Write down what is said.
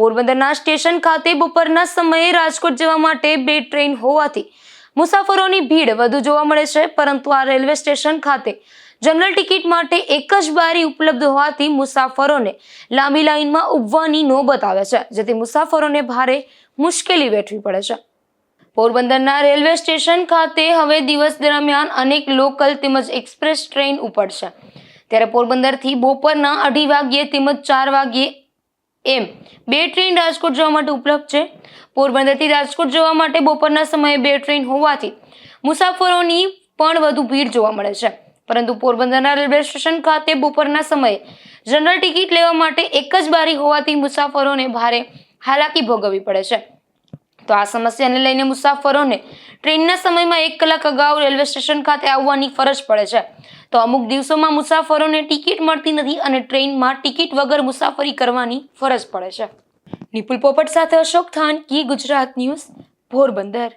પોરબંદરના સ્ટેશન ખાતે બપોરના સમયે રાજકોટ જવા માટે 2 ટ્રેન હોવાથી મુસાફરોની ભીડ વધુ જોવા મળે છે, પરંતુ આ રેલવે સ્ટેશન ખાતે જનરલ ટિકિટ માટે એક જ બારી ઉપલબ્ધ હોવાથી મુસાફરોને લાંબી લાઈનમાં ઊભવાની નોબત આવે છે, જેથી મુસાફરોને ભારે મુશ્કેલી વેઠવી પડે છે. પોરબંદરના રેલવે સ્ટેશન ખાતે હવે દિવસ દરમિયાન અનેક લોકલ તેમજ એક્સપ્રેસ ટ્રેન ઉપડશે, ત્યારે પોરબંદરથી બપોરના 2:30 વાગ્યે તેમજ 4 વાગ્યે એમ 2 ટ્રેન રાજકોટ જવા માટે ઉપલબ્ધ છે. પોરબંદરથી રાજકોટ જવા માટે બપોરના સમયે 2 ટ્રેન હોવાથી મુસાફરોની પણ વધુ ભીડ જોવા મળે છે, પરંતુ પોરબંદરના રેલવે સ્ટેશન ખાતે બપોરના સમયે જનરલ ટિકિટ લેવા માટે એક જ બારી હોવાથી મુસાફરોને ભારે હાલાકી ભોગવવી પડે છે. તો આ સમસ્યાને લઈને મુસાફરોને ટ્રેનના સમયમાં 1 કલાક અગાઉ રેલવે સ્ટેશન ખાતે આવવાની ફરજ પડે છે. તો અમુક દિવસોમાં મુસાફરોને ટિકિટ મળતી નથી અને ટ્રેનમાં ટિકિટ વગર મુસાફરી કરવાની ફરજ પડે છે. નિપુલ પોપટ સાથે અશોક થાનકી, ગુજરાત ન્યૂઝ, પોરબંદર.